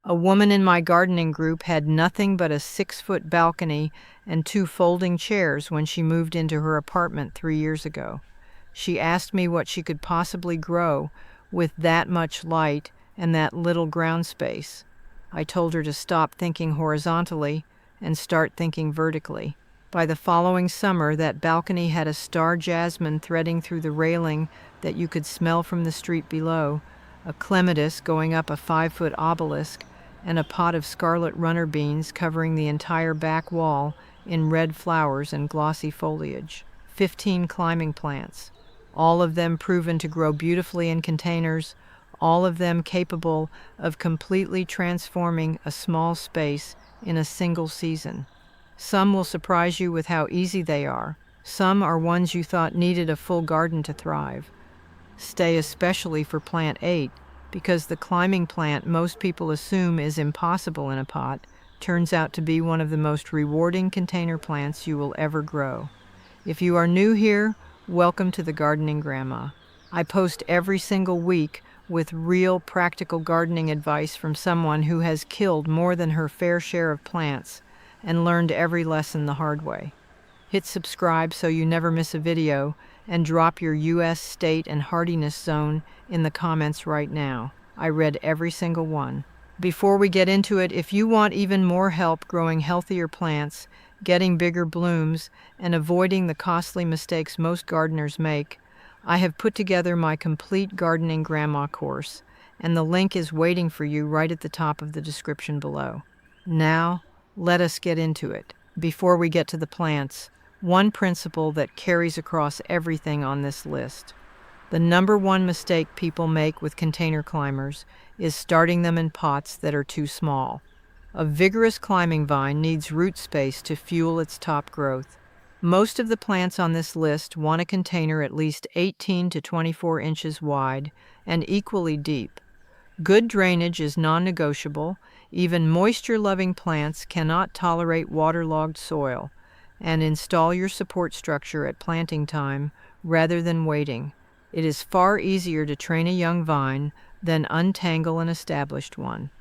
A woman in my gardening group had nothing but a 6-foot balcony and 2 folding chairs when she moved into her apartment 3 years ago. She asked me what she could possibly grow with that much light and that little ground space. I told her to stop thinking horizontally and start thinking vertically. By the following summer, that balcony had a Star Jasmine threading through the railing that you could smell from the street below, a Clematis going up a 5-foot obelisk, and a pot of scarlet runner beans covering the entire back wall in red flowers and glossy foliage. 15 climbing plants, all of them proven to grow beautifully in containers, all of them capable of completely transforming a small space in a single season. Some will surprise you with how easy they are. Some are ones you thought needed a full garden to thrive. Stay especially for plant 8, because the climbing plant most people assume is impossible in a pot turns out to be one of the most rewarding container plants you will ever grow. If you are new here, welcome to the Gardening Grandma. I post every single week with real practical gardening advice from someone who has killed more than her fair share of plants and learned every lesson the hard way. Hit subscribe so you never miss a video, and drop your US state and hardiness zone in the comments right now. I read every single one. Before we get into it, if you want even more help growing healthier plants, getting bigger blooms, and avoiding the costly mistakes most gardeners make, I have put together my complete Gardening Grandma course, and the link is waiting for you right at the top of the description below. Now, let us get into it. Before we get to the plants, one principle that carries across everything on this list. The number one mistake people make with container climbers is starting them in pots that are too small. A vigorous climbing vine needs root space to fuel its top growth. Most of the plants on this list want a container at least 18 to 24 inches wide and equally deep. Good drainage is non-negotiable. Even moisture-loving plants cannot tolerate waterlogged soil. And install your support structure at planting time rather than waiting. It is far easier to train a young vine than untangle an established one.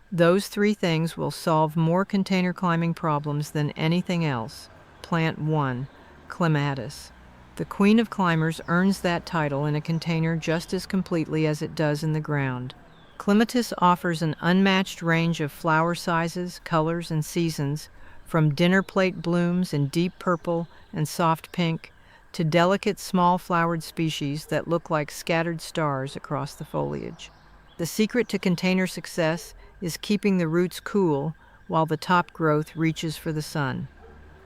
Those 3 things will solve more container climbing problems than anything else. Plant 1, Clematis. The queen of climbers earns that title in a container just as completely as it does in the ground. Clematis offers an unmatched range of flower sizes, colors, and seasons, from dinner plate blooms in deep purple and soft pink to delicate small-flowered species that look like scattered stars across the foliage. The secret to container success is keeping the roots cool while the top growth reaches for the sun.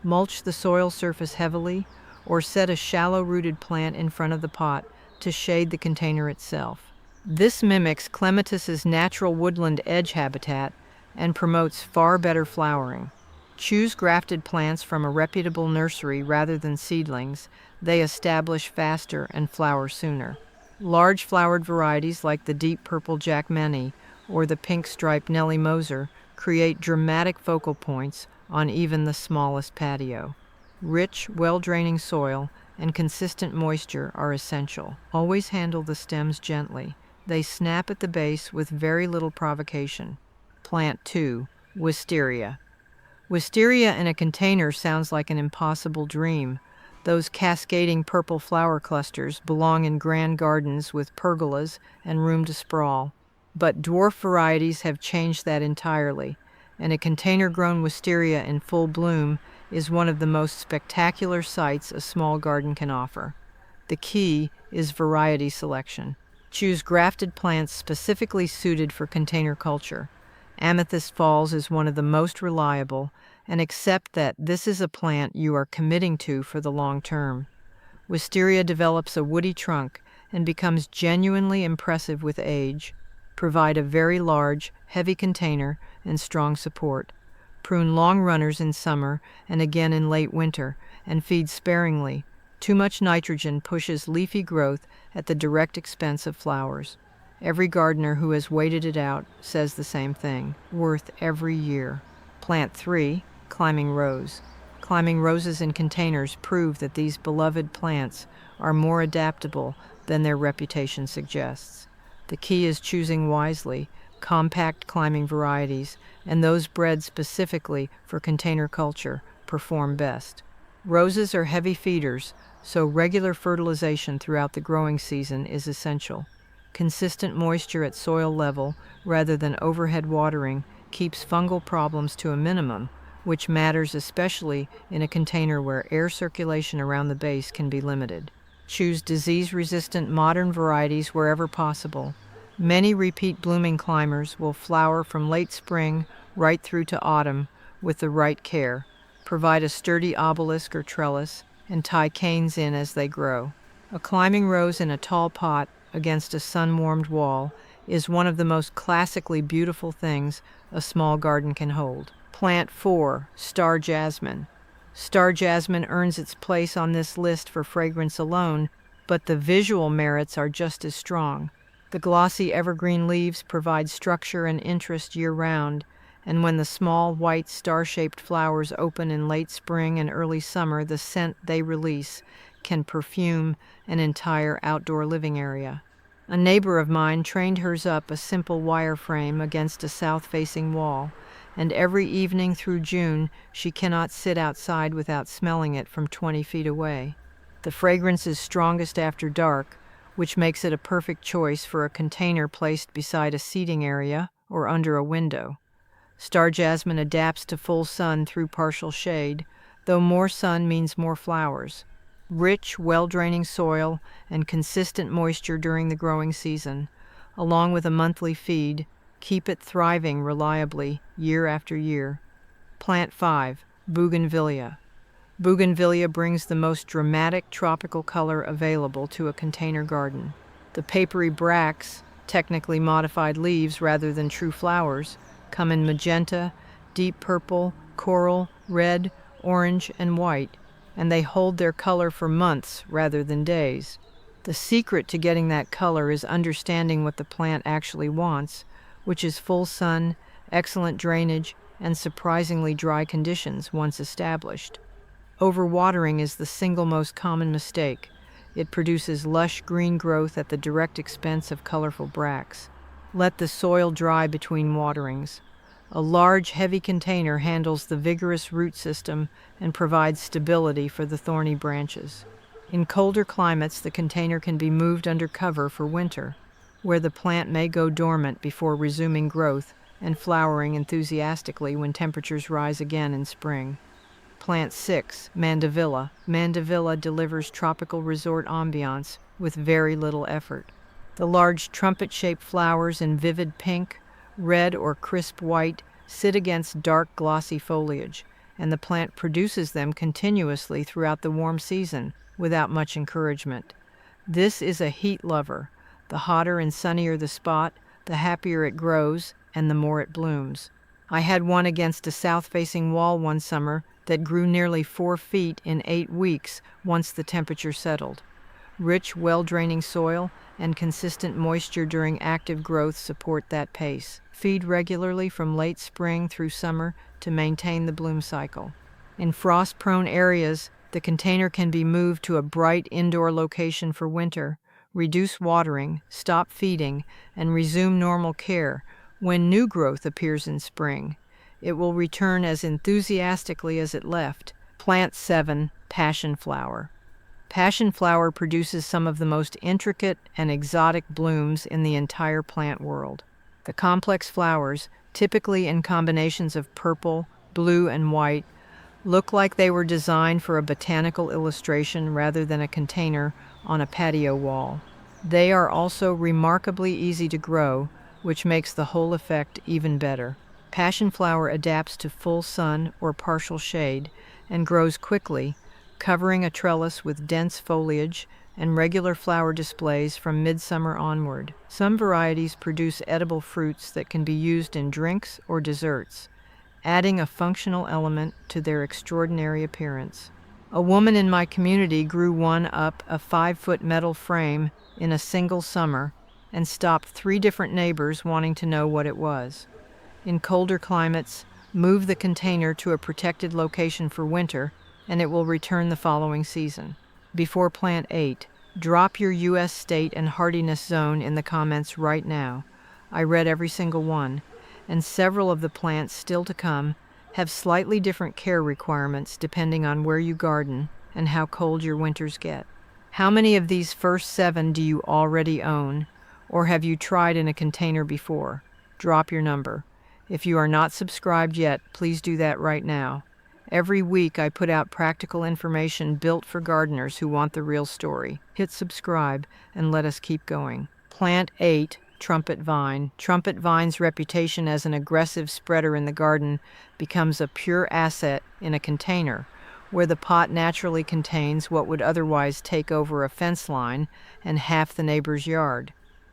Mulch the soil surface heavily, or set a shallow-rooted plant in front of the pot to shade the container itself. This mimics Clematis's natural woodland edge habitat and promotes far better flowering. Choose grafted plants from a reputable nursery rather than seedlings. They establish faster and flower sooner. Large flowered varieties like the deep purple Jackmany or the pink striped Nellie Moser create dramatic focal points on even the smallest patio. Rich, well-draining soil and consistent moisture are essential. Always handle the stems gently. They snap at the base with very little provocation. Plant 2, Wisteria. Wisteria in a container sounds like an impossible dream. Those cascading purple flower clusters belong in grand gardens with pergolas and room to sprawl. But dwarf varieties have changed that entirely, and a container-grown wisteria in full bloom is one of the most spectacular sights a small garden can offer. The key is variety selection. Choose grafted plants specifically suited for container culture. Amethyst Falls is one of the most reliable, and accept that this is a plant you are committing to for the long term. Wisteria develops a woody trunk and becomes genuinely impressive with age. Provide a very large, heavy container and strong support. Prune long runners in summer and again in late winter, and feed sparingly. Too much nitrogen pushes leafy growth at the direct expense of flowers. Every gardener who has waited it out says the same thing. Worth every year. Plant 3, Climbing Rose. Climbing roses in containers prove that these beloved plants are more adaptable than their reputation suggests. The key is choosing wisely. compact climbing varieties, and those bred specifically for container culture perform best. Roses are heavy feeders, so regular fertilization throughout the growing season is essential. Consistent moisture at soil level, rather than overhead watering, keeps fungal problems to a minimum, which matters especially in a container where air circulation around the base can be limited. Choose disease-resistant modern varieties wherever possible. Many repeat blooming climbers will flower from late spring right through to autumn with the right care. Provide a sturdy obelisk or trellis and tie canes in as they grow. A climbing rose in a tall pot against a sun-warmed wall is one of the most classically beautiful things a small garden can hold. Plant 4, Star Jasmine. Star Jasmine earns its place on this list for fragrance alone, but the visual merits are just as strong. The glossy evergreen leaves provide structure and interest year-round, and when the small white star-shaped flowers open in late spring and early summer, the scent they release can perfume an entire outdoor living area. A neighbor of mine trained hers up a simple wire frame against a south-facing wall, and every evening through June she cannot sit outside without smelling it from 20 feet away. The fragrance is strongest after dark, which makes it a perfect choice for a container placed beside a seating area or under a window. Star Jasmine adapts to full sun through partial shade, though more sun means more flowers. Rich, well-draining soil and consistent moisture during the growing season, along with a monthly feed, keep it thriving reliably year after year. Plant 5, Bougainvillea. Bougainvillea brings the most dramatic tropical color available to a container garden. The papery bracts, technically modified leaves rather than true flowers, come in magenta, deep purple, coral, red, orange, and white, and they hold their color for months rather than days. The secret to getting that color is understanding what the plant actually wants, which is full sun, excellent drainage, and surprisingly dry conditions once established. Overwatering is the single most common mistake. It produces lush green growth at the direct expense of colorful bracts. Let the soil dry between waterings. A large, heavy container handles the vigorous root system and provides stability for the thorny branches. In colder climates, the container can be moved under cover for winter, where the plant may go dormant before resuming growth and flowering enthusiastically when temperatures rise again in spring. Plant 6, Mandevilla. Mandevilla delivers tropical resort ambiance with very little effort. The large trumpet-shaped flowers in vivid pink, red, or crisp white sit against dark, glossy foliage, and the plant produces them continuously throughout the warm season without much encouragement. This is a heat lover. The hotter and sunnier the spot, the happier it grows and the more it blooms. I had one against a south-facing wall one summer that grew nearly 4 feet in 8 weeks once the temperature settled. Rich, well-draining soil and consistent moisture during active growth support that pace. Feed regularly from late spring through summer to maintain the bloom cycle. In frost-prone areas, the container can be moved to a bright indoor location for winter, reduce watering, stop feeding, and resume normal care when new growth appears in spring. It will return as enthusiastically as it left. Plant 7, Passion Flower. Passion flower produces some of the most intricate and exotic blooms in the entire plant world. The complex flowers, typically in combinations of purple, blue, and white, look like they were designed for a botanical illustration rather than a container on a patio wall. They are also remarkably easy to grow, which makes the whole effect even better. Passion flower adapts to full sun or partial shade and grows quickly, covering a trellis with dense foliage and regular flower displays from midsummer onward. Some varieties produce edible fruits that can be used in drinks or desserts, adding a functional element to their extraordinary appearance. A woman in my community grew one up a 5-foot metal frame in a single summer and stopped 3 different neighbors wanting to know what it was. In colder climates, move the container to a protected location for winter, and it will return the following season. Before plant 8, drop your U.S. state and hardiness zone in the comments right now. I read every single one, and several of the plants still to come have slightly different care requirements depending on where you garden and how cold your winters get. How many of these first 7 do you already own, or have you tried in a container before? Drop your number. If you are not subscribed yet, please do that right now. Every week I put out practical information built for gardeners who want the real story. Hit subscribe and let us keep going. Plant 8, trumpet vine. Trumpet vine's reputation as an aggressive spreader in the garden becomes a pure asset in a container, where the pot naturally contains what would otherwise take over a fence line and half the neighbor's yard.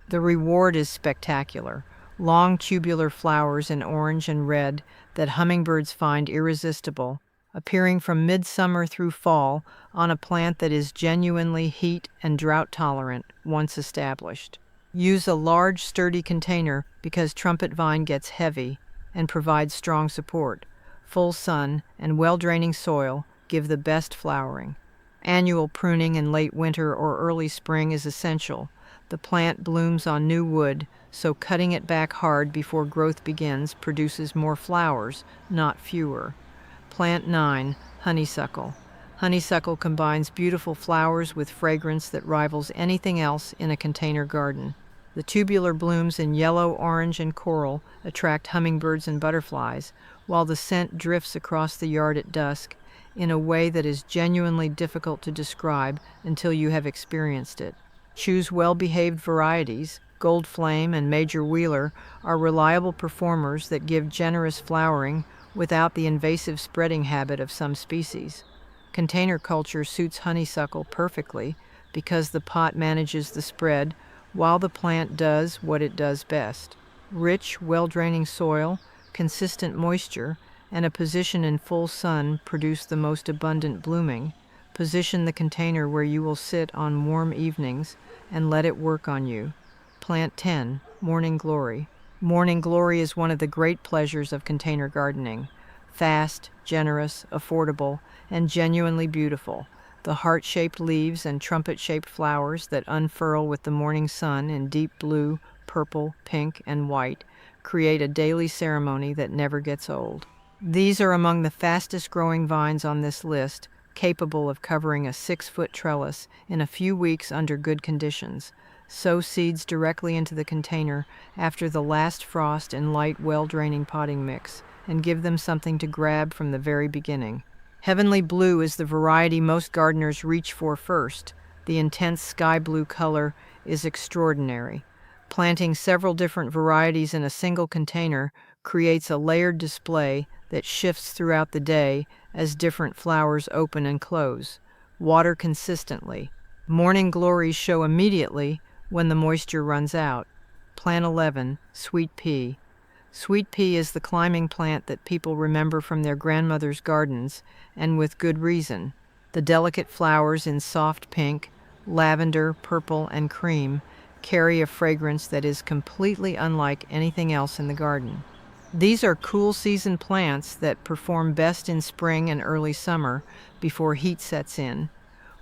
The reward is spectacular. Long tubular flowers in orange and red that hummingbirds find irresistible, appearing from midsummer through fall on a plant that is genuinely heat and drought tolerant once established. Use a large, sturdy container because trumpet vine gets heavy and provides strong support. Full sun and well-draining soil give the best flowering. Annual pruning in late winter or early spring is essential. The plant blooms on new wood, so cutting it back hard before growth begins produces more flowers, not fewer. Plant 9, honeysuckle. Honeysuckle combines beautiful flowers with fragrance that rivals anything else in a container garden. The tubular blooms in yellow, orange, and coral attract hummingbirds and butterflies, while the scent drifts across the yard at dusk in a way that is genuinely difficult to describe until you have experienced it. Choose well-behaved varieties. Gold Flame and Major Wheeler are reliable performers that give generous flowering without the invasive spreading habit of some species. Container culture suits honeysuckle perfectly because the pot manages the spread while the plant does what it does best. Rich, well-draining soil, consistent moisture, and a position in full sun produce the most abundant blooming. Position the container where you will sit on warm evenings and let it work on you. Plant 10, Morning Glory. Morning Glory is one of the great pleasures of container gardening. Fast, generous, affordable, and genuinely beautiful. The heart-shaped leaves and trumpet-shaped flowers that unfurl with the morning sun in deep blue, purple, pink, and white create a daily ceremony that never gets old. These are among the fastest-growing vines on this list, capable of covering a 6-foot trellis in a few weeks under good conditions. Sow seeds directly into the container after the last frost in light, well-draining potting mix, and give them something to grab from the very beginning. Heavenly Blue is the variety most gardeners reach for first. The intense sky blue color is extraordinary. Planting several different varieties in a single container creates a layered display that shifts throughout the day as different flowers open and close. Water consistently. Morning glories show immediately when the moisture runs out. Plant 11, Sweet Pea. Sweet pea is the climbing plant that people remember from their grandmother's gardens, and with good reason. The delicate flowers in soft pink, lavender, purple, and cream carry a fragrance that is completely unlike anything else in the garden. These are cool season plants that perform best in spring and early summer before heat sets in,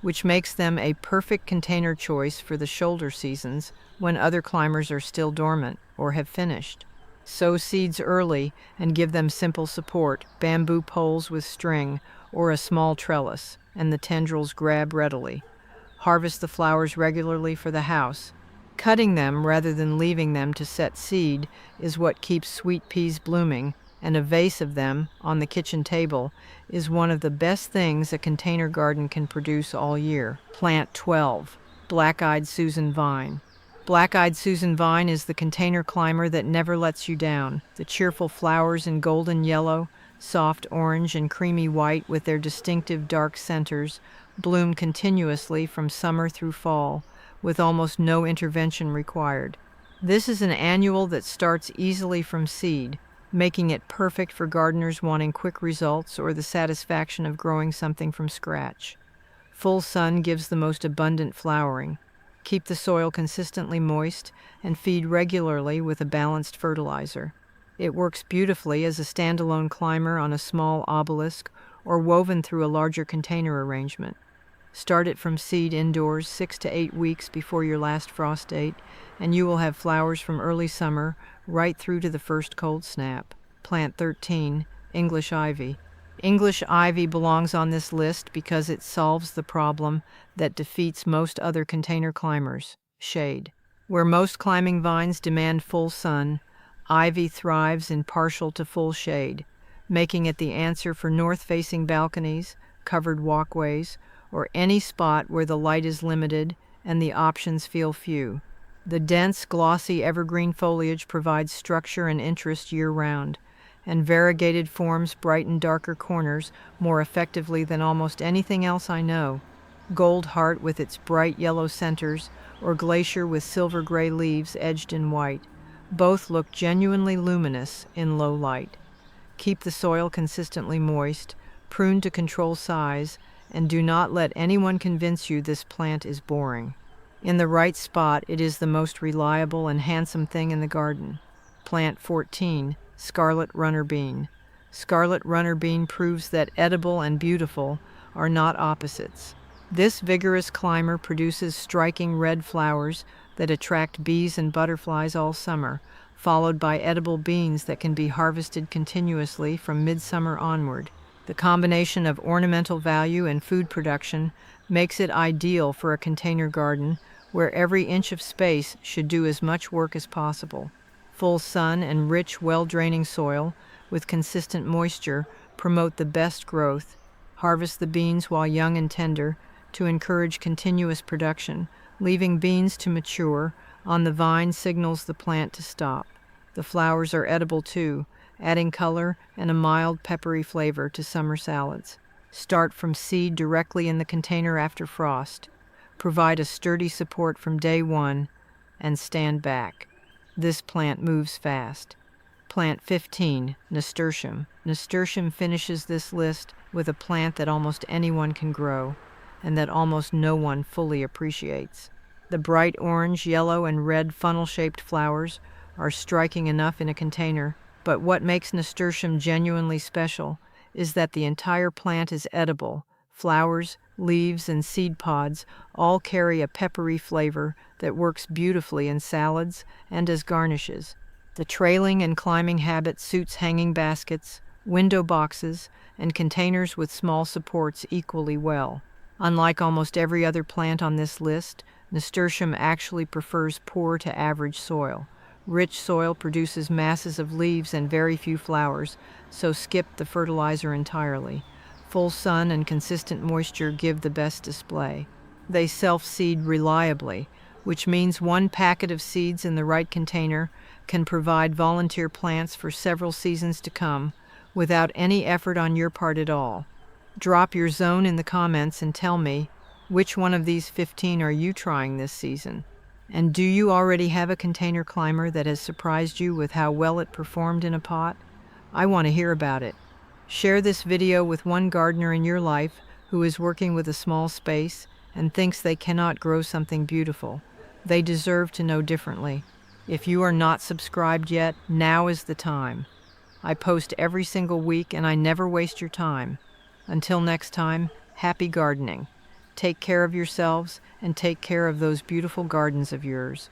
which makes them a perfect container choice for the shoulder seasons when other climbers are still dormant or have finished. Sow seeds early and give them simple support, bamboo poles with string or a small trellis, and the tendrils grab readily. Harvest the flowers regularly for the house. Cutting them rather than leaving them to set seed is what keeps sweet peas blooming, and a vase of them on the kitchen table is one of the best things a container garden can produce all year. Plant 12, Black-Eyed Susan Vine. Black-Eyed Susan Vine is the container climber that never lets you down. The cheerful flowers in golden yellow, soft orange, and creamy white with their distinctive dark centers bloom continuously from summer through fall, with almost no intervention required. This is an annual that starts easily from seed, making it perfect for gardeners wanting quick results or the satisfaction of growing something from scratch. Full sun gives the most abundant flowering. Keep the soil consistently moist and feed regularly with a balanced fertilizer. It works beautifully as a standalone climber on a small obelisk or woven through a larger container arrangement. Start it from seed indoors 6 to 8 weeks before your last frost date, and you will have flowers from early summer right through to the first cold snap. Plant 13, English ivy. English ivy belongs on this list because it solves the problem that defeats most other container climbers: shade. Where most climbing vines demand full sun, ivy thrives in partial to full shade, making it the answer for north-facing balconies, covered walkways, or any spot where the light is limited and the options feel few. The dense, glossy evergreen foliage provides structure and interest year-round, and variegated forms brighten darker corners more effectively than almost anything else I know. Gold heart with its bright yellow centers, or glacier with silver-gray leaves edged in white. Both look genuinely luminous in low light. Keep the soil consistently moist, prune to control size, and do not let anyone convince you this plant is boring. In the right spot, it is the most reliable and handsome thing in the garden. Plant 14, Scarlet Runner Bean. Scarlet Runner Bean proves that edible and beautiful are not opposites. This vigorous climber produces striking red flowers that attract bees and butterflies all summer, followed by edible beans that can be harvested continuously from midsummer onward. The combination of ornamental value and food production makes it ideal for a container garden where every inch of space should do as much work as possible. Full sun and rich, well-draining soil with consistent moisture promote the best growth. Harvest the beans while young and tender to encourage continuous production. Leaving beans to mature on the vine signals the plant to stop. The flowers are edible too, adding color and a mild peppery flavor to summer salads. Start from seed directly in the container after frost. Provide a sturdy support from day one and stand back. This plant moves fast. Plant 15, Nasturtium. Nasturtium finishes this list with a plant that almost anyone can grow and that almost no one fully appreciates. The bright orange, yellow, and red funnel-shaped flowers are striking enough in a container, but what makes nasturtium genuinely special is that the entire plant is edible. Flowers, leaves, and seed pods all carry a peppery flavor that works beautifully in salads and as garnishes. The trailing and climbing habit suits hanging baskets, window boxes, and containers with small supports equally well. Unlike almost every other plant on this list, nasturtium actually prefers poor to average soil. Rich soil produces masses of leaves and very few flowers, so skip the fertilizer entirely. Full sun and consistent moisture give the best display. They self-seed reliably, which means one packet of seeds in the right container can provide volunteer plants for several seasons to come without any effort on your part at all. Drop your zone in the comments and tell me, which one of these 15 are you trying this season? And do you already have a container climber that has surprised you with how well it performed in a pot? I want to hear about it. Share this video with one gardener in your life who is working with a small space and thinks they cannot grow something beautiful. They deserve to know differently. If you are not subscribed yet, now is the time. I post every single week and I never waste your time. Until next time, happy gardening. Take care of yourselves and take care of those beautiful gardens of yours.